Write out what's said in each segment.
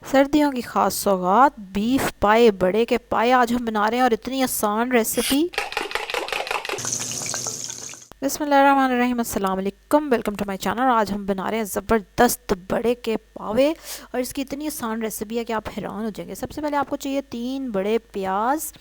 सर्दियों की खास सौगात बीफ पाए, बड़े के पाए आज हम बना रहे हैं और इतनी आसान रेसिपी। बिस्मिल्लाहिर्रहमानिर्रहीम, अस्सलाम वालेकुम, वेलकम टू माय चैनल। आज हम बना रहे हैं ज़बरदस्त बड़े के पावे और इसकी इतनी आसान रेसिपी है कि आप हैरान हो जाएंगे। सबसे पहले आपको चाहिए 3 बड़े प्याज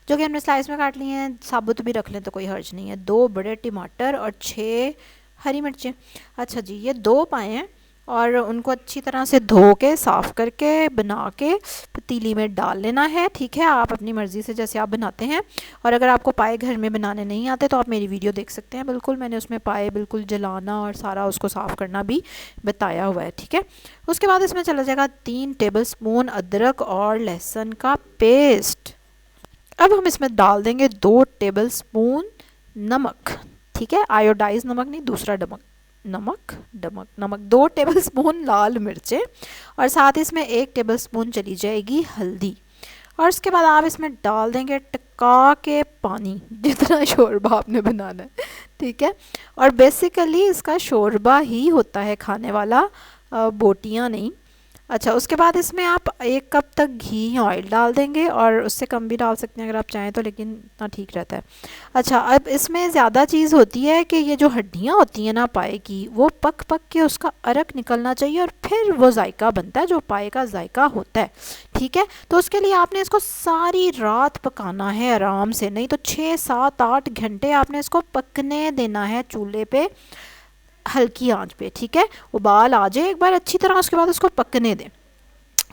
जो कि हमने स्लाइस में काट लिए हैं, साबुत भी रख लें तो कोई हर्ज नहीं है। 2 बड़े टमाटर और 6 हरी मिर्चें। अच्छा जी, ये 2 पाए हैं और उनको अच्छी तरह से धो के साफ़ करके बना के पतीली में डाल लेना है। ठीक है, आप अपनी मर्ज़ी से जैसे आप बनाते हैं। और अगर आपको पाए घर में बनाने नहीं आते तो आप मेरी वीडियो देख सकते हैं, बिल्कुल मैंने उसमें पाए बिल्कुल जलाना और सारा उसको साफ़ करना भी बताया हुआ है। ठीक है, उसके बाद इसमें चला जाएगा 3 टेबलस्पून अदरक और लहसुन का पेस्ट। अब हम इसमें डाल देंगे 2 टेबलस्पून नमक। ठीक है, आयोडाइज नमक नहीं, दूसरा नमक 2 टेबलस्पून लाल मिर्चें और साथ ही इसमें 1 टेबलस्पून चली जाएगी हल्दी। और उसके बाद आप इसमें डाल देंगे टका के पानी, जितना शोरबा आपने बनाना है। ठीक है, और बेसिकली इसका शोरबा ही होता है खाने वाला, बोटियाँ नहीं। अच्छा, उसके बाद इसमें आप 1 कप तक घी ऑयल डाल देंगे और उससे कम भी डाल सकते हैं अगर आप चाहें तो, लेकिन इतना ठीक रहता है। अच्छा, अब इसमें ज़्यादा चीज़ होती है कि ये जो हड्डियाँ होती हैं ना पाए की, वो पक पक के उसका अरक निकलना चाहिए और फिर वो जायका बनता है जो पाए का जायका होता है। ठीक है, तो उसके लिए आपने इसको सारी रात पकाना है आराम से, नहीं तो 6, 7, 8 घंटे आपने इसको पकने देना है चूल्हे पे हल्की आंच पे। ठीक है, उबाल आ जाए एक बार अच्छी तरह, उसके बाद उसको पकने दें।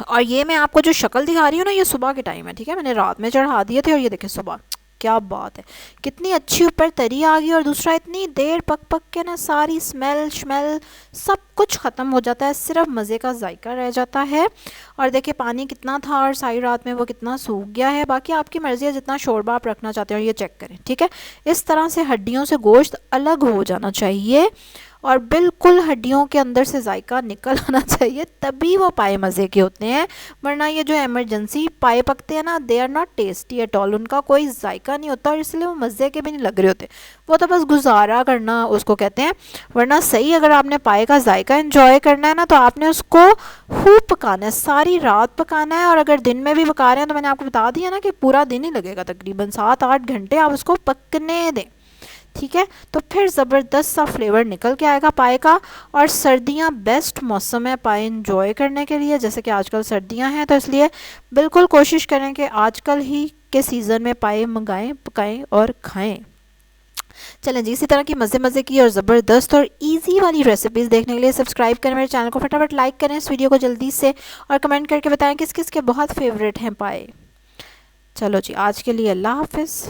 और ये मैं आपको जो शक्ल दिखा रही हूँ ना, ये सुबह के टाइम है। ठीक है, मैंने रात में चढ़ा दिए थे और ये देखें सुबह, क्या बात है, कितनी अच्छी ऊपर तरी आ गई। और दूसरा, इतनी देर पक पक के ना सारी स्मेल श्मेल सब कुछ ख़त्म हो जाता है, सिर्फ मज़े का जायका रह जाता है। और देखिए पानी कितना था और सारी रात में वो कितना सूख गया है। बाकी आपकी मर्ज़ी है जितना शोरबा आप रखना चाहते हो, ये चेक करें। ठीक है, इस तरह से हड्डियों से गोश्त अलग हो जाना चाहिए और बिल्कुल हड्डियों के अंदर से जायका निकल आना चाहिए, तभी वो पाए मज़े के होते हैं। वरना ये जो इमरजेंसी पाए पकते हैं ना, they are not tasty at all, उनका कोई जायका नहीं होता और इसलिए वो मज़े के भी नहीं लग रहे होते, वो तो बस गुजारा करना उसको कहते हैं। वरना सही अगर आपने पाए का जायका एंजॉय करना है ना, तो आपने उसको खूब पकाना है, सारी रात पकाना है। और अगर दिन में भी पका रहे हैं तो मैंने आपको बता दिया ना कि पूरा दिन ही लगेगा, तकरीबन 7-8 घंटे आप उसको पकने दें। ठीक है, तो फिर ज़बरदस्त सा फ्लेवर निकल के आएगा पाए का। और सर्दियाँ बेस्ट मौसम है पाए इंजॉय करने के लिए, जैसे कि आजकल सर्दियाँ हैं, तो इसलिए बिल्कुल कोशिश करें कि आजकल ही के सीज़न में पाए मंगाएं, पकाएं और खाएं। चलें जी, इसी तरह की मज़े की और ज़बरदस्त और इजी वाली रेसिपीज़ देखने के लिए सब्सक्राइब करें मेरे चैनल को, फटाफट लाइक करें इस वीडियो को जल्दी से और कमेंट करके बताएं किस किस के बहुत फेवरेट हैं पाए। चलो जी, आज के लिए अल्लाह हाफिज़।